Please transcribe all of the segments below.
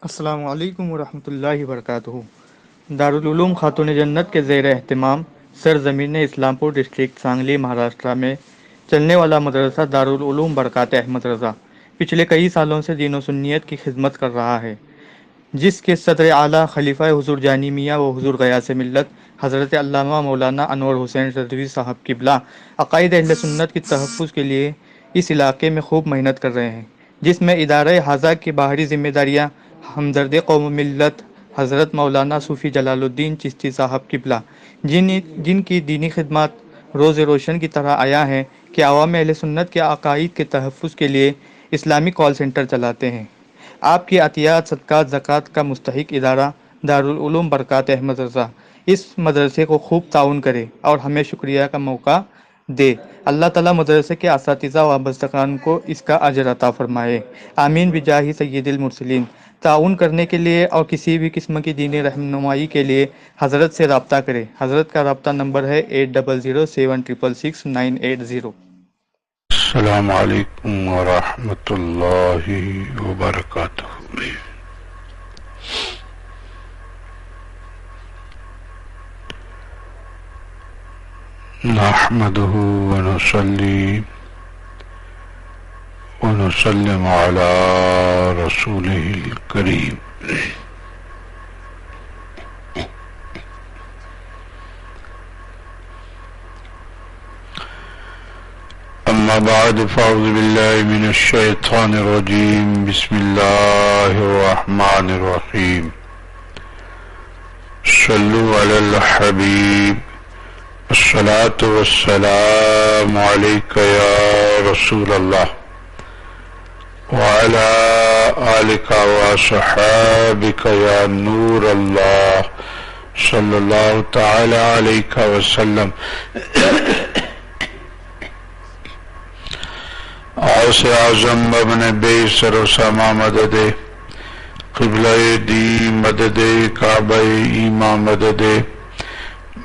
السلام علیکم ورحمۃ اللہ وبرکاتہ۔ دارالعلوم خاتون جنت کے زیر اہتمام سرزمین اسلام پور ڈسٹرکٹ سانگلی مہاراشٹرا میں چلنے والا مدرسہ دارالعلوم برکات احمد رضا پچھلے کئی سالوں سے دین و سنیت کی خدمت کر رہا ہے، جس کے صدر اعلیٰ خلیفہ حضور جانی میاں و حضور غیاث ملت حضرت علامہ مولانا انور حسین رضوی صاحب قبلہ عقائد اہل سنت کے تحفظ کے لیے اس علاقے میں خوب محنت کر رہے ہیں، جس میں ادارہ حاضہ کی باہری ذمہ داریاں ہمدرد قوم و ملت حضرت مولانا صوفی جلال الدین چشتی صاحب قبلہ جن کی دینی خدمات روز روشن کی طرح آیا ہے کہ عوام اہل سنت کے عقائد کے تحفظ کے لیے اسلامی کال سینٹر چلاتے ہیں۔ آپ کی عطیات صدقات زکوٰۃ کا مستحق ادارہ دارالعلوم برکات احمد رضا اس مدرسے کو خوب تعاون کرے اور ہمیں شکریہ کا موقع دے۔ اللہ تعالیٰ مدرسے کے اساتذہ و وابستگان کو اس کا اجر عطا فرمائے، آمین بجاہ سید المرسلین۔ تعاون کرنے کے لیے اور کسی بھی قسم کی دینی رہنمائی کے لیے حضرت سے رابطہ کریں۔ حضرت کا رابطہ نمبر ہے 8007666980۔ السلام علیکم ورحمۃ اللہ وبرکاتہ۔ نحمده ونصلي ونسلم على رسوله الكريم۔ أما بعد فأعوذ بالله من الشيطان الرجيم، بسم الله الرحمن الرحيم، صلوا على الحبيب، الصلاة والسلام عليك يا رسول الله وعلى آلك وصحابك يا نور الله صلى الله تعالى عليك وسلم۔ غوث اعظم ابن بیسر اسامہ مدد، قبلہ دی مدد، کعبہ ایمان مدد،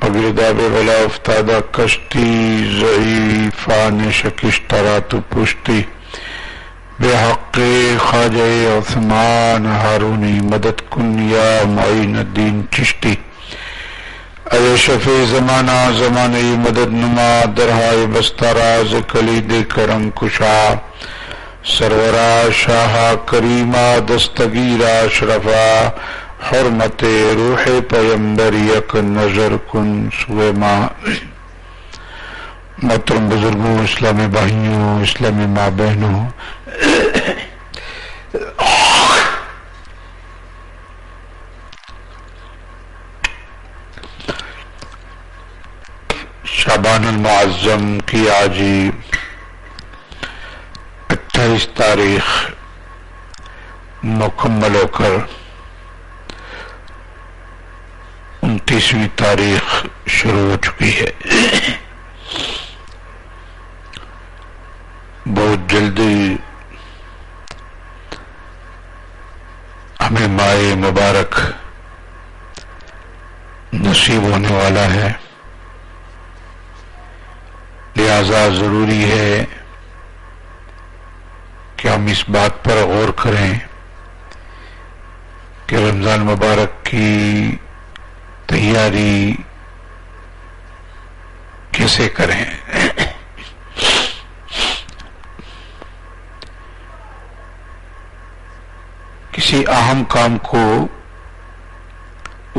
مگرداب بلا افتادہ کشتی، ضعیفان شکشترا تو پشتی، بے حق خواجہ عثمان ہارونی مدد کن یا معین الدین چشتی۔ اے شفیع زمانہ زمانہ مدد نما، درہائے بستہ راز کلید کرم کشا، سرورا شاہ کریمہ دستگیرہ اشرفا، حرمت روح پیمبر یک نظر کن سوئے ماں۔ محترم بزرگوں، اسلامی بھائیوں، اسلامی ماں بہنوں، شعبان المعظم کی آجی 28 تاریخ مکمل ہو کر 29ویں تاریخ شروع ہو چکی ہے۔ بہت جلدی ہمیں ماہ مبارک نصیب ہونے والا ہے، لہذا ضروری ہے کہ ہم اس بات پر غور کریں کہ رمضان مبارک کی تیاری کیسے کریں۔ کسی اہم کام کو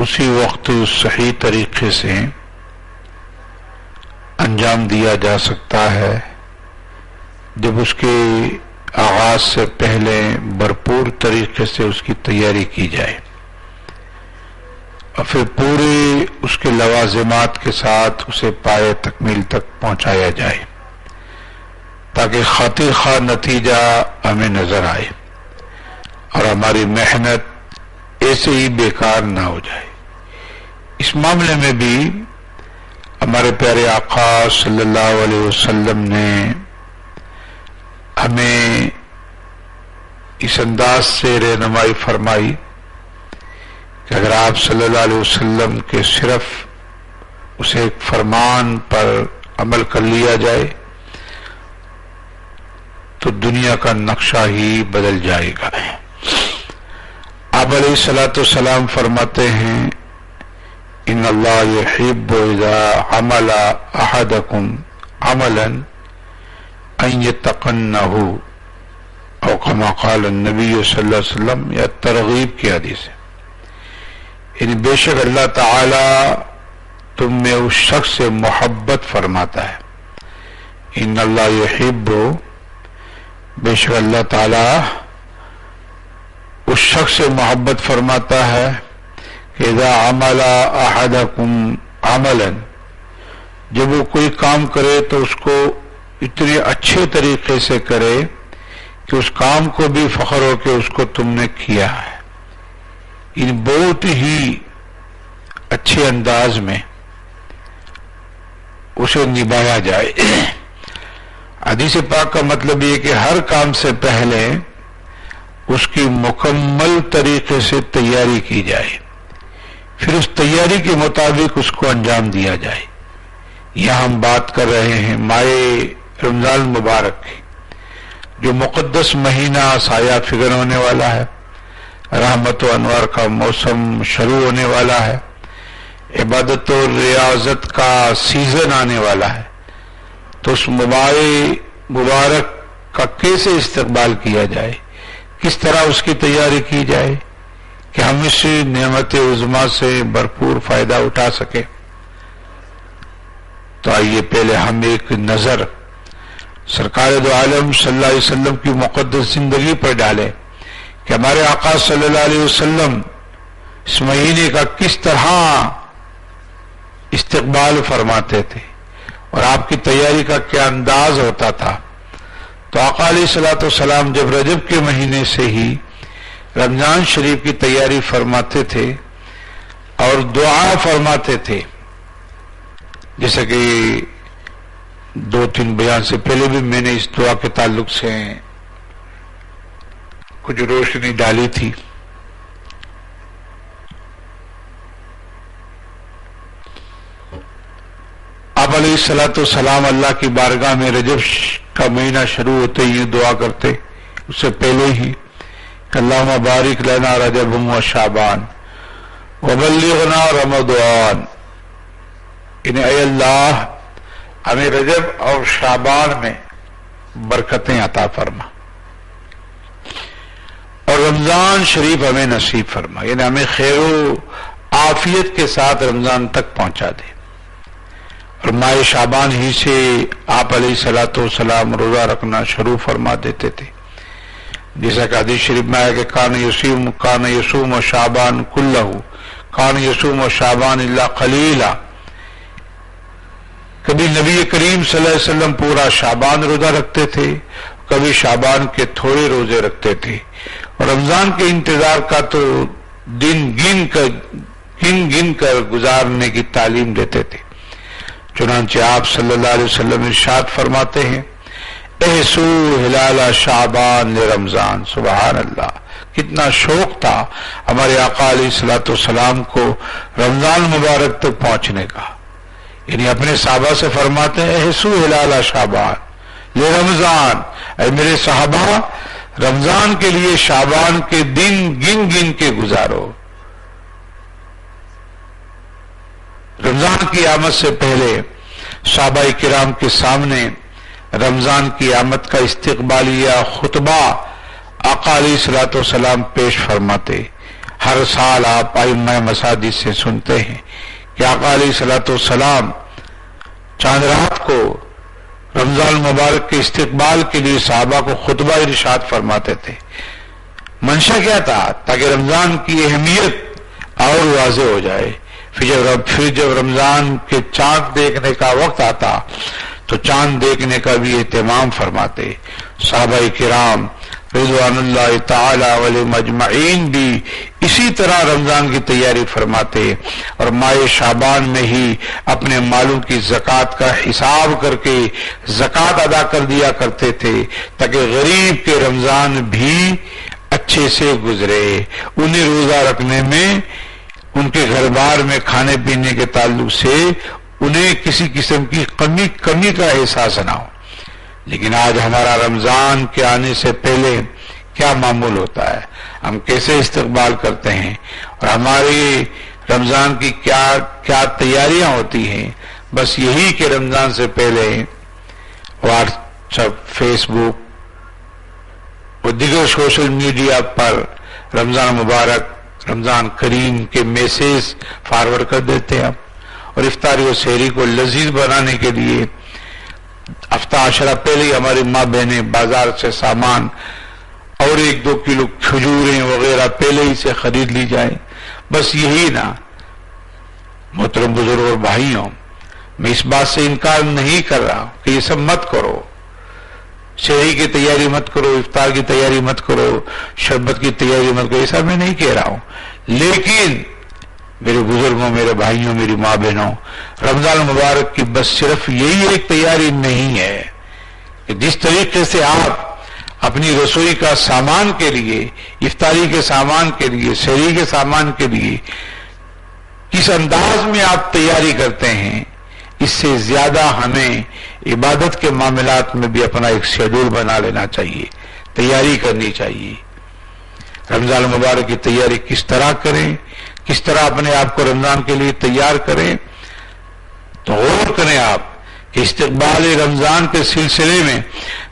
اسی وقت صحیح طریقے سے انجام دیا جا سکتا ہے جب اس کے آغاز سے پہلے بھرپور طریقے سے اس کی تیاری کی جائے اور پھر پورے اس کے لوازمات کے ساتھ اسے پائے تکمیل تک پہنچایا جائے، تاکہ خاطر خواہ نتیجہ ہمیں نظر آئے اور ہماری محنت ایسے ہی بیکار نہ ہو جائے۔ اس معاملے میں بھی ہمارے پیارے آقا صلی اللہ علیہ وسلم نے ہمیں اس انداز سے رہنمائی فرمائی کہ اگر آپ صلی اللہ علیہ وسلم کے صرف اسے ایک فرمان پر عمل کر لیا جائے تو دنیا کا نقشہ ہی بدل جائے گا۔ آپ علیہ الصلوۃ والسلام فرماتے ہیں ان اللہ یحب اذا عمل احدکم عملا ان یتقنہ او کما قال النبی صلی اللہ علیہ وسلم، یا ترغیب کی حدیث ہے، یعنی بے شک اللہ تعالی تم میں اس شخص سے محبت فرماتا ہے. ان اللہ یحب، بے شک اللہ تعالی اس شخص سے محبت فرماتا ہے کہ اذا عمل احدکم عملا، جب وہ کوئی کام کرے تو اس کو اتنے اچھے طریقے سے کرے کہ اس کام کو بھی فخر ہو کہ اس کو تم نے کیا ہے، ان بہت ہی اچھے انداز میں اسے نبھایا جائے. حدیث پاک کا مطلب یہ کہ ہر کام سے پہلے اس کی مکمل طریقے سے تیاری کی جائے، پھر اس تیاری کے مطابق اس کو انجام دیا جائے. یہاں ہم بات کر رہے ہیں ماہ رمضان المبارک کی، جو مقدس مہینہ سایہ فکر ہونے والا ہے، رحمت و انوار کا موسم شروع ہونے والا ہے، عبادت و ریاضت کا سیزن آنے والا ہے. تو اس مبارک کا کیسے استقبال کیا جائے، کس طرح اس کی تیاری کی جائے کہ ہم اس نعمت عظمیٰ سے بھرپور فائدہ اٹھا سکیں. تو آئیے پہلے ہم ایک نظر سرکار دو عالم صلی اللہ علیہ وسلم کی مقدس زندگی پر ڈالیں کہ ہمارے آقا صلی اللہ علیہ وسلم اس مہینے کا کس طرح استقبال فرماتے تھے اور آپ کی تیاری کا کیا انداز ہوتا تھا. تو آقا علیہ الصلوۃ والسلام جب رجب کے مہینے سے ہی رمضان شریف کی تیاری فرماتے تھے اور دعا فرماتے تھے، جیسا کہ 2-3 بیان سے پہلے بھی میں نے اس دعا کے تعلق سے کچھ روشنی ڈالی تھی. آپ علیہ الصلوۃ والسلام اللہ کی بارگاہ میں رجب کا مہینہ شروع ہوتے ہی دعا کرتے، اس سے پہلے ہی کہ اللہم بارک لنا رجب و شعبان وبلغنا رمضان، انہیں اے اللہ ہمیں رجب اور شعبان میں برکتیں عطا فرما اور رمضان شریف ہمیں نصیب فرما، یعنی ہمیں خیر و عافیت کے ساتھ رمضان تک پہنچا دے. اور ماہ شعبان ہی سے آپ علیہ الصلوۃ والسلام روزہ رکھنا شروع فرما دیتے تھے، جیسا کہ حدیث شریف میں ہے کہ کان یصوم شعبان کلہ، کان یصوم شعبان الا قلیلا. کبھی نبی کریم صلی اللہ علیہ وسلم پورا شعبان روزہ رکھتے تھے، کبھی شعبان کے تھوڑے روزے رکھتے تھے، اور رمضان کے انتظار کا تو دن گن کر گزارنے کی تعلیم دیتے تھے. چنانچہ آپ صلی اللہ علیہ وسلم ارشاد فرماتے ہیں احسو ہلال شعبان رمضان. سبحان اللہ، کتنا شوق تھا ہمارے آقا علیہ الصلوۃ والسلام کو رمضان مبارک تک پہنچنے کا. یعنی اپنے صحابہ سے فرماتے ہیں احسو ہلال شعبان رمضان، اے میرے صحابہ رمضان کے لیے شعبان کے دن گن کے گزارو. رمضان کی آمد سے پہلے صحابہ کرام کے سامنے رمضان کی آمد کا استقبالیہ خطبہ آقا علیہ الصلوۃ والسلام پیش فرماتے. ہر سال آپ ائمہ مساجد سے سنتے ہیں کہ آقا علیہ الصلوۃ والسلام چاند رات کو رمضان مبارک کے استقبال کے لیے صحابہ کو خطبہ ارشاد فرماتے تھے. منشا کیا تھا؟ تاکہ رمضان کی اہمیت اور واضح ہو جائے. پھر جب رمضان کے چاند دیکھنے کا وقت آتا تو چاند دیکھنے کا بھی اہتمام فرماتے. صحابہ کرام رضوان اللہ تعالی علیہم اجمعین بھی اسی طرح رمضان کی تیاری فرماتے اور ماہ شعبان میں ہی اپنے مالوں کی زکوٰۃ کا حساب کر کے زکوٰۃ ادا کر دیا کرتے تھے تاکہ غریب کے رمضان بھی اچھے سے گزرے. انہیں روزہ رکھنے میں، ان کے گھر بار میں کھانے پینے کے تعلق سے انہیں کسی قسم کی کمی کا احساس نہ ہو. لیکن آج ہمارا رمضان کے آنے سے پہلے کیا معمول ہوتا ہے، ہم کیسے استقبال کرتے ہیں، اور ہماری رمضان کی کیا کیا تیاریاں ہوتی ہیں. بس یہی کہ رمضان سے پہلے واٹس ایپ، فیس بک اور دیگر سوشل میڈیا پر رمضان مبارک، رمضان کریم کے میسیج فارورڈ کر دیتے ہیں. اور افطاری و سحری کو لذیذ بنانے کے لیے ہفتہ عشرہ پہلے ہی ہماری ماں بہنیں بازار سے سامان اور 1-2 کلو کھجوریں وغیرہ پہلے ہی سے خرید لی جائیں. بس یہی نا محترم بزرگ اور بھائیوں، میں اس بات سے انکار نہیں کر رہا کہ یہ سب مت کرو، سحری کی تیاری مت کرو، افطار کی تیاری مت کرو، شربت کی تیاری مت کرو، یہ سب میں نہیں کہہ رہا ہوں. لیکن میرے بزرگوں، میرے بھائیوں، میری ماں بہنوں، رمضان مبارک کی بس صرف یہی ایک تیاری نہیں ہے کہ جس طریقے سے آپ اپنی رسوئی کا سامان کے لیے، افطاری کے سامان کے لیے، سحری کے سامان کے لیے کس انداز میں آپ تیاری کرتے ہیں، اس سے زیادہ ہمیں عبادت کے معاملات میں بھی اپنا ایک شیڈول بنا لینا چاہیے، تیاری کرنی چاہیے. رمضان مبارک کی تیاری کس طرح کریں، کس طرح اپنے آپ کو رمضان کے لیے تیار کریں. تو غور کریں آپ کہ استقبال رمضان کے سلسلے میں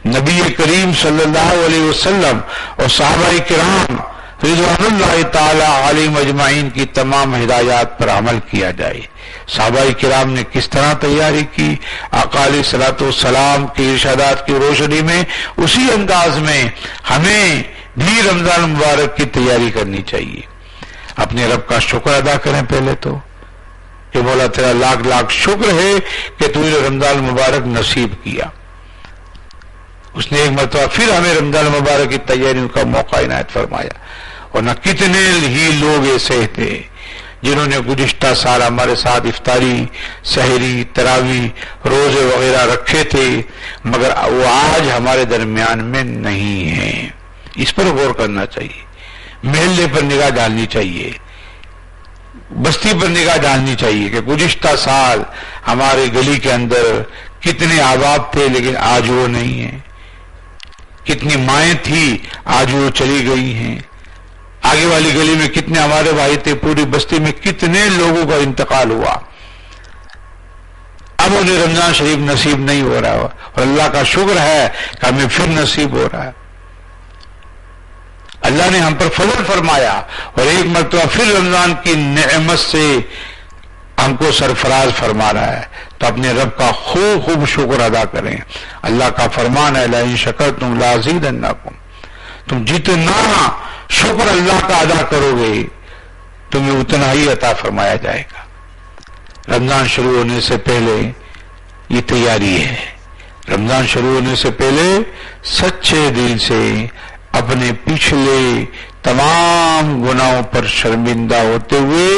نبی کریم صلی اللہ علیہ وسلم اور صحابہ کرام رضوان اللہ تعالی علیہم اجمعین کی تمام ہدایات پر عمل کیا جائے. صحابہ کرام نے کس طرح تیاری کی، آقا علیہ الصلوۃ والسلام کی ارشادات کی روشنی میں اسی انداز میں ہمیں بھی رمضان مبارک کی تیاری کرنی چاہیے. اپنے رب کا شکر ادا کریں پہلے تو کہ مولا تیرا لاکھ لاکھ شکر ہے کہ تو نے رمضان مبارک نصیب کیا. اس نے ایک مرتبہ پھر ہمیں رمضان مبارک کی تیاریوں کا موقع عنایت فرمایا. اور نہ کتنے ہی لوگ ایسے تھے جنہوں نے گزشتہ سال ہمارے ساتھ افطاری، سحری، تراویح، روزے وغیرہ رکھے تھے، مگر وہ آج ہمارے درمیان میں نہیں ہیں. اس پر غور کرنا چاہیے. محلے پر نگاہ ڈالنی چاہیے، بستی پر نگاہ ڈالنی چاہیے کہ گزشتہ سال ہمارے گلی کے اندر کتنے احباب تھے لیکن آج وہ نہیں ہیں، کتنی مائیں تھی آج وہ چلی گئی ہیں، آگے والی گلی میں کتنے ہمارے بھائی تھے، پوری بستی میں کتنے لوگوں کا انتقال ہوا. اب انہیں رمضان شریف نصیب نہیں ہو رہا، اور اللہ کا شکر ہے کہ ہمیں پھر نصیب ہو رہا ہے. اللہ نے ہم پر فضل فرمایا اور ایک مرتبہ پھر رمضان کی نعمت سے ہم کو سرفراز فرما رہا ہے. تو اپنے رب کا خوب خوب شکر ادا کریں. اللہ کا فرمان ہے لئن شکرتم لازیدنکم، تم جتنا شکر اللہ کا ادا کرو گے تمہیں اتنا ہی عطا فرمایا جائے گا. رمضان شروع ہونے سے پہلے یہ تیاری ہے. رمضان شروع ہونے سے پہلے سچے دل سے اپنے پچھلے تمام گناہوں پر شرمندہ ہوتے ہوئے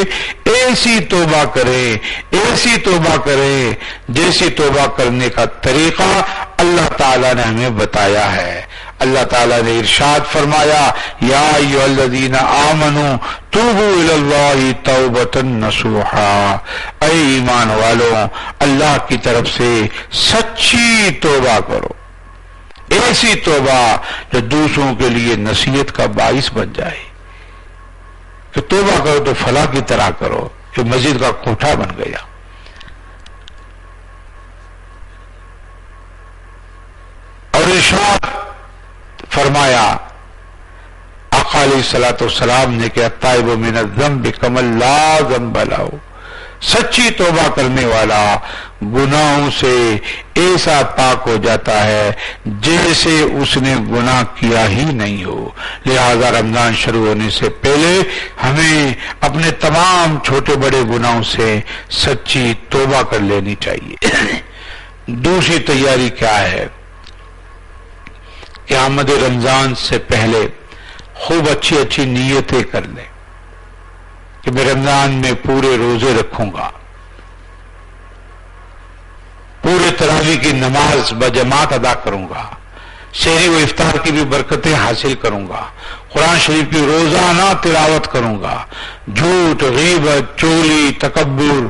ایسی توبہ کرے، ایسی توبہ کرے جیسی توبہ کرنے کا طریقہ اللہ تعالیٰ نے ہمیں بتایا ہے. اللہ تعالیٰ نے ارشاد فرمایا یا ایھا الذین آمنوا توبوا الی اللہ توبۃ نصوحا، اے ایمان والوں اللہ کی طرف سے سچی توبہ کرو، ایسی توبہ جو دوسروں کے لیے نصیحت کا باعث بن جائے. کہ توبہ کرو تو فلاں کی طرح کرو جو مسجد کا کوٹھا بن گیا. اور ارشاد فرمایا آقا علیہ الصلوۃ والسلام نے کہ التائب من الذنب کمن لا ذنب لہ، سچی توبہ کرنے والا گناہوں سے ایسا پاک ہو جاتا ہے جیسے اس نے گناہ کیا ہی نہیں ہو. لہذا رمضان شروع ہونے سے پہلے ہمیں اپنے تمام چھوٹے بڑے گناہوں سے سچی توبہ کر لینی چاہیے. دوسری تیاری کیا ہے کہ آمد رمضان سے پہلے خوب اچھی اچھی نیتیں کر لیں کہ میں رمضان میں پورے روزے رکھوں گا، پورے تراویح کی نماز بجماعت ادا کروں گا، سحری و افطار کی بھی برکتیں حاصل کروں گا، قرآن شریف کی روزانہ تلاوت کروں گا، جھوٹ، غیبت، چولی، تکبر،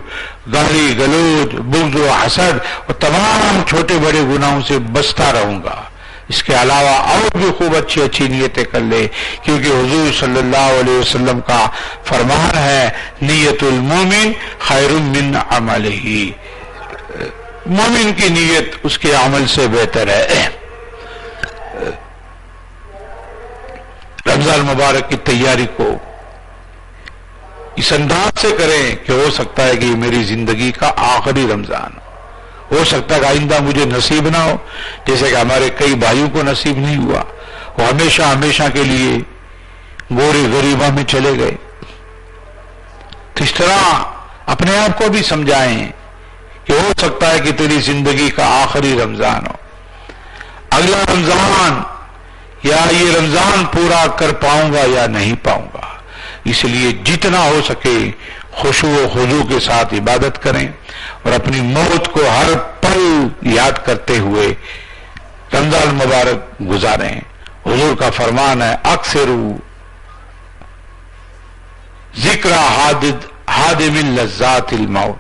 گالی گلوچ، بغض و حسد اور تمام چھوٹے بڑے گناہوں سے بچتا رہوں گا. اس کے علاوہ اور بھی خوب اچھی اچھی نیتیں کر لے، کیونکہ حضور صلی اللہ علیہ وسلم کا فرمان ہے نیت المومن خیر من عملہ، مومن کی نیت اس کے عمل سے بہتر ہے۔ رمضان مبارک کی تیاری کو اس انداز سے کریں کہ ہو سکتا ہے کہ یہ میری زندگی کا آخری رمضان ہو سکتا ہے کہ آئندہ مجھے نصیب نہ ہو، جیسے کہ ہمارے کئی بھائیوں کو نصیب نہیں ہوا، وہ ہمیشہ ہمیشہ کے لیے گورے غریبہ میں چلے گئے۔ تو اس طرح اپنے آپ کو بھی سمجھائیں کہ ہو سکتا ہے کہ تیری زندگی کا آخری رمضان ہو، اگلا رمضان یا یہ رمضان پورا کر پاؤں گا یا نہیں پاؤں گا، اس لیے جتنا ہو سکے خشوع و خضوع کے ساتھ عبادت کریں اور اپنی موت کو ہر پل یاد کرتے ہوئے رمضان مبارک گزاریں۔ حضور کا فرمان ہے اکثروا ذکر حادم لذات الموت،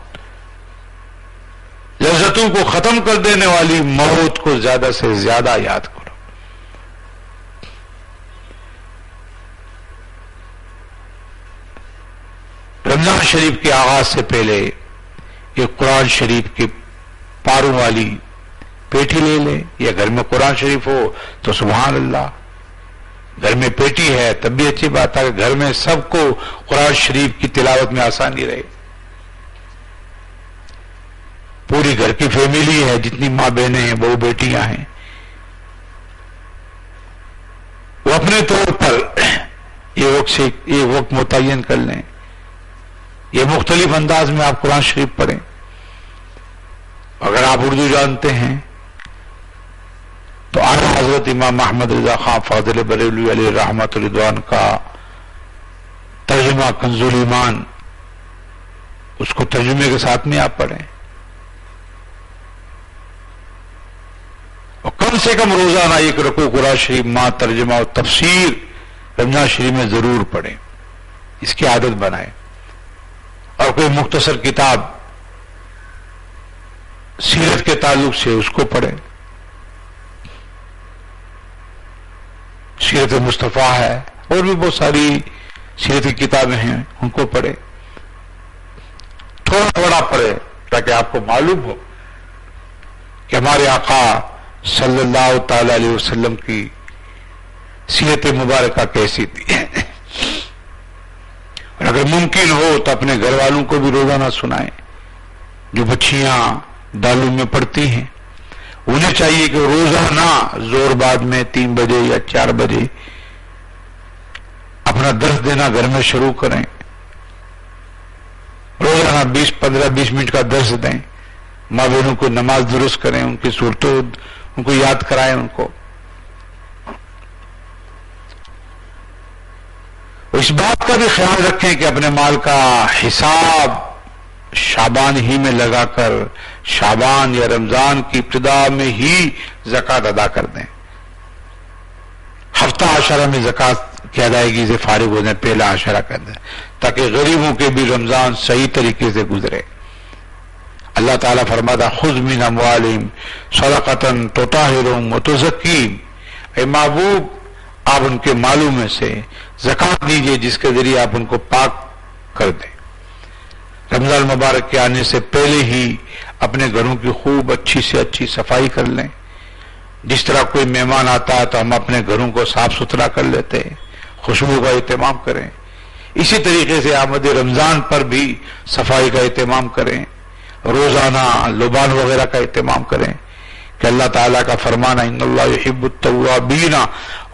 لذتوں کو ختم کر دینے والی موت کو زیادہ سے زیادہ یاد کرو۔ رمضان شریف کے آغاز سے پہلے ایک قرآن شریف کی پاروں والی پیٹی لے لیں، یا گھر میں قرآن شریف ہو تو سبحان اللہ، گھر میں پیٹی ہے تب بھی اچھی بات ہے کہ گھر میں سب کو قرآن شریف کی تلاوت میں آسانی رہے۔ پوری گھر کی فیملی ہے، جتنی ماں بہنیں ہیں، بہو بیٹیاں ہیں، وہ اپنے طور پر یہ وقت متعین کر لیں، یہ مختلف انداز میں آپ قرآن شریف پڑھیں۔ اگر آپ اردو جانتے ہیں تو اعلیٰ حضرت امام احمد رضا خان فاضل بریلوی علیہ رحمت رضوان کا ترجمہ کنز الایمان، اس کو ترجمے کے ساتھ میں آپ پڑھیں، اور کم سے کم روزانہ ایک رکوع قرآن شریف ماں ترجمہ اور تفسیر رمضان شریف میں ضرور پڑھیں، اس کی عادت بنائیں۔ اور کوئی مختصر کتاب سیرت کے تعلق سے اس کو پڑھیں، سیرت مصطفیٰ ہے اور بھی بہت ساری سیرت کی کتابیں ہیں، ان کو پڑھیں، تھوڑا تھوڑا پڑھیں تاکہ آپ کو معلوم ہو کہ ہمارے آقا صلی اللہ تعالی علیہ وسلم کی سیرت مبارکہ کیسی تھی۔ اور اگر ممکن ہو تو اپنے گھر والوں کو بھی روزانہ سنائیں، جو بچیاں دارالعلوم میں پڑھتی ہیں انہیں چاہیے کہ روزانہ زور بعد میں 3 بجے یا 4 بجے اپنا درس دینا گھر میں شروع کریں، روزانہ 15-20 منٹ کا درس دیں، ماں بہنوں کو نماز درست کریں، ان کی صورتوں ان کو یاد کرائیں ان کو۔ اس بات کا بھی خیال رکھیں کہ اپنے مال کا حساب شعبان ہی میں لگا کر شعبان یا رمضان کی ابتدا میں ہی زکوٰۃ ادا کر دیں، ہفتہ عشرہ میں زکوٰۃ کی ادائیگی سے فارغ ہو جائیں، پہلا عشرہ کر دیں، تاکہ غریبوں کے بھی رمضان صحیح طریقے سے گزرے۔ اللہ تعالیٰ فرماتا خذ من اموالہم صدقۃ تطہرہم وتزکیہم، اے محبوب آپ ان کے مالوں میں سے زکوٰۃ دیجئے جس کے ذریعے آپ ان کو پاک کر دیں۔ رمضان مبارک کے آنے سے پہلے ہی اپنے گھروں کی خوب اچھی سے اچھی صفائی کر لیں، جس طرح کوئی مہمان آتا ہے تو ہم اپنے گھروں کو صاف ستھرا کر لیتے ہیں، خوشبو کا اہتمام کریں، اسی طریقے سے آمد رمضان پر بھی صفائی کا اہتمام کریں، روزانہ لبان وغیرہ کا اہتمام کریں، کہ اللہ تعالیٰ کا فرمان ہے ان اللہ یحب التوابین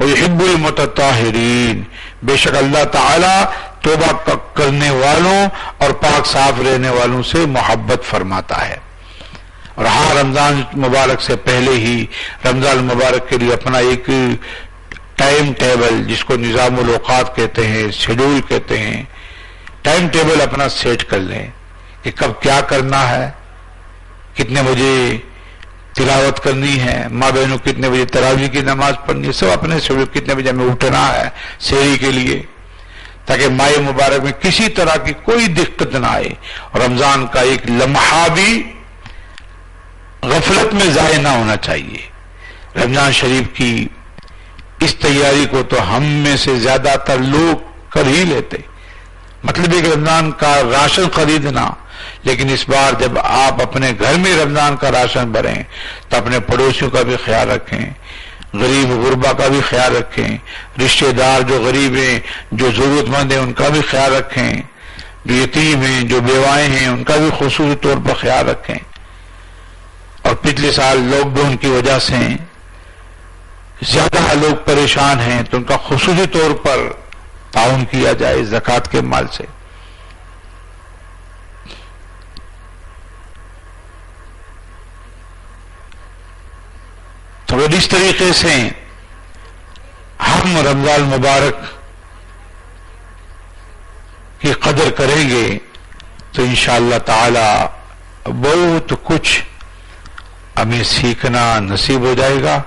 ویحب المتطہرین، بے شک اللہ تعالیٰ توبہ کرنے والوں اور پاک صاف رہنے والوں سے محبت فرماتا ہے۔ اور ہاں رمضان مبارک سے پہلے ہی رمضان مبارک کے لیے اپنا ایک ٹائم ٹیبل، جس کو نظام الاوقات کہتے ہیں، شیڈول کہتے ہیں، ٹائم ٹیبل اپنا سیٹ کر لیں کہ کب کیا کرنا ہے، کتنے بجے تلاوت کرنی ہے، ماں بہنوں کتنے بجے تراویح کی نماز پڑھنی ہے، سب اپنے شیڈول، کتنے بجے ہمیں اٹھنا ہے سحری کے لیے، تاکہ ماہ مبارک میں کسی طرح کی کوئی دقت نہ آئے، اور رمضان کا ایک لمحہ بھی غفلت میں ضائع نہ ہونا چاہیے۔ رمضان شریف کی اس تیاری کو تو ہم میں سے زیادہ تر لوگ کر ہی لیتے، مطلب ہے کہ رمضان کا راشن خریدنا، لیکن اس بار جب آپ اپنے گھر میں رمضان کا راشن بھریں تو اپنے پڑوسیوں کا بھی خیال رکھیں، غریب غربا کا بھی خیال رکھیں، رشتہ دار جو غریب ہیں، جو ضرورت مند ہیں ان کا بھی خیال رکھیں، جو یتیم ہیں، جو بیوائیں ہیں ان کا بھی خصوصی طور پر خیال رکھیں۔ اور پچھلے سال لاک ڈاؤن کی وجہ سے زیادہ لوگ پریشان ہیں تو ان کا خصوصی طور پر تعاون کیا جائے زکوٰۃ کے مال سے۔ تو اس طریقے سے ہم رمضان مبارک کی قدر کریں گے تو انشاءاللہ تعالی بہت کچھ ہمیں سیکھنا نصیب ہو جائے گا،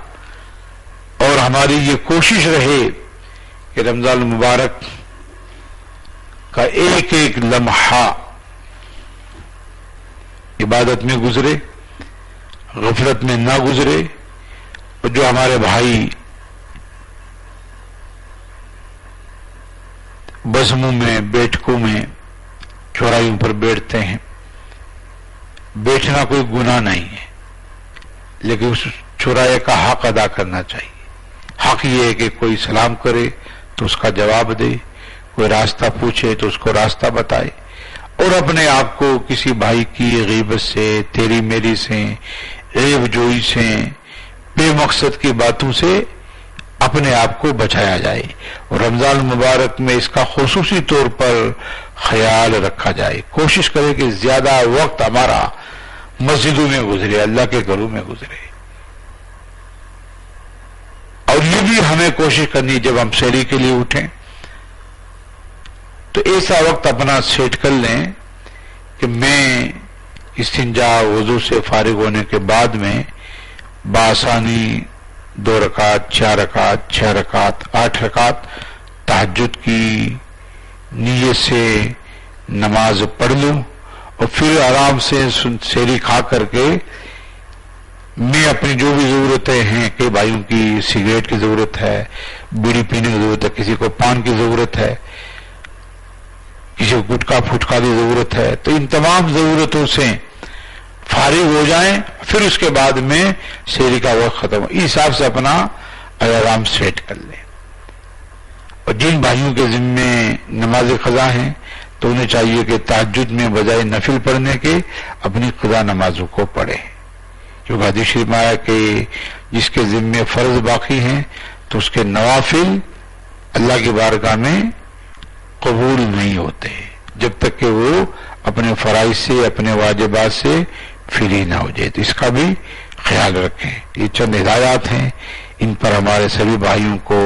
اور ہماری یہ کوشش رہے کہ رمضان مبارک کا ایک ایک لمحہ عبادت میں گزرے، غفلت میں نہ گزرے، اور جو ہمارے بھائی بزموں میں، بیٹھکوں میں، چوراہیوں پر بیٹھتے ہیں، بیٹھنا کوئی گناہ نہیں ہے، لیکن اس چوراہے کا حق ادا کرنا چاہیے۔ حق یہ ہے کہ کوئی سلام کرے تو اس کا جواب دے، کوئی راستہ پوچھے تو اس کو راستہ بتائے، اور اپنے آپ کو کسی بھائی کی غیبت سے، تیری میری سے، عیب جوئی سے، بے مقصد کی باتوں سے اپنے آپ کو بچایا جائے، اور رمضان مبارک میں اس کا خصوصی طور پر خیال رکھا جائے۔ کوشش کرے کہ زیادہ وقت ہمارا مسجدوں میں گزرے، اللہ کے گھروں میں گزرے، اور یہ بھی ہمیں کوشش کرنی جب ہم سحری کے لیے اٹھیں تو ایسا وقت اپنا سیٹ کر لیں کہ میں استنجا وضو سے فارغ ہونے کے بعد میں بآسانی 2 رکعت، 4 رکعت، 6 رکعت، 8 رکعت تہجد کی نیت سے نماز پڑھ لوں، اور پھر آرام سے سحری کھا کر کے میں اپنی جو بھی ضرورتیں ہیں کہ بھائیوں کی سگریٹ کی ضرورت ہے، بیڑی پینے کی ضرورت ہے، کسی کو پان کی ضرورت ہے، کسی کو گٹکا پھٹکا کی ضرورت ہے، تو ان تمام ضرورتوں سے فارغ ہو جائیں، پھر اس کے بعد میں سحری کا وقت ختم ہو، اس حساب سے اپنا الارم سیٹ کر لیں۔ اور جن بھائیوں کے ذمے نماز قضا ہیں تو انہیں چاہیے کہ تہجد میں بجائے نفل پڑھنے کے اپنی قضا نمازوں کو پڑھیں، کیونکہ حدیث شریف میں آیا کہ جس کے ذمے فرض باقی ہیں تو اس کے نوافل اللہ کی بارگاہ میں قبول نہیں ہوتے جب تک کہ وہ اپنے فرائض سے، اپنے واجبات سے فری نہ ہو جائے، تو اس کا بھی خیال رکھیں۔ یہ چند ہدایات ہیں، ان پر ہمارے سبھی بھائیوں کو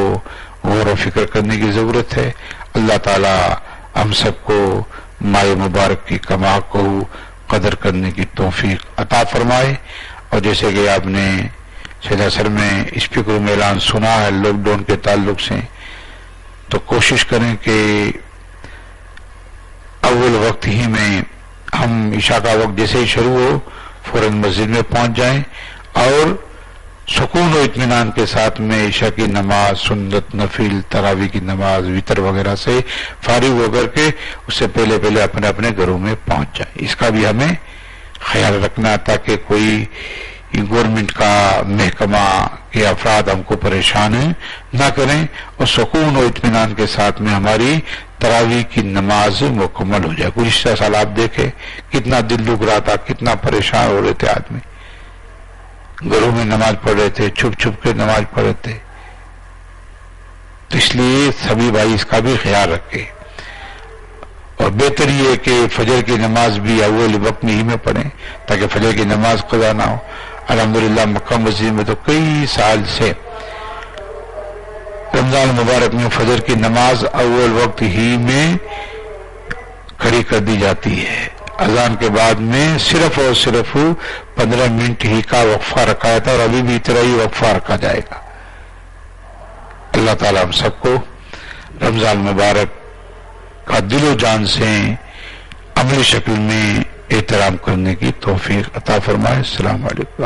غور و فکر کرنے کی ضرورت ہے۔ اللہ تعالی ہم سب کو ماہ مبارک کی کما کو قدر کرنے کی توفیق عطا فرمائے، اور جیسے کہ آپ نے سید اثر میں اسپیکر میں اعلان سنا ہے لاک ڈاؤن کے تعلق سے، تو کوشش کریں کہ اول وقت ہی میں ہم عشاء کا وقت جیسے ہی شروع ہو فوراً مسجد میں پہنچ جائیں، اور سکون و اطمینان کے ساتھ میں عشاء کی نماز، سنت، نفل، تراویح کی نماز، وتر وغیرہ سے فارغ ہو کر کے اس سے پہلے پہلے اپنے اپنے گھروں میں پہنچ جائیں۔ اس کا بھی ہمیں خیال رکھنا تاکہ کوئی گورنمنٹ کا محکمہ کے افراد ہم کو پریشان نہ کریں، اور سکون و اطمینان کے ساتھ میں ہماری تراویح کی نماز مکمل ہو جائے۔ گزشتہ سال آپ دیکھیں کتنا دل دکھ رہا تھا، کتنا پریشان ہو رہے تھے آدمی، گھروں میں نماز پڑھ رہے تھے، چھپ چھپ کے نماز پڑھ رہے تھے۔ تو اس لیے سبھی بھائی اس کا بھی خیال رکھیں، اور بہتر یہ ہے کہ فجر کی نماز بھی اول وقت میں ہی میں پڑھیں تاکہ فجر کی نماز قضا نہ ہو۔ الحمدللہ مکہ مسجد میں تو کئی سال سے رمضان مبارک میں فجر کی نماز اول وقت ہی میں کھڑی کر دی جاتی ہے، اذان کے بعد میں صرف اور صرف 15 منٹ ہی کا وقفہ رکھا جاتا ہے، اور ابھی بھی اتنا ہی وقفہ رکھا جائے گا۔ اللہ تعالیٰ ہم سب کو رمضان مبارک کا دل و جان سے عملی شکل میں احترام کرنے کی توفیق عطا فرمائے۔ السلام علیکم۔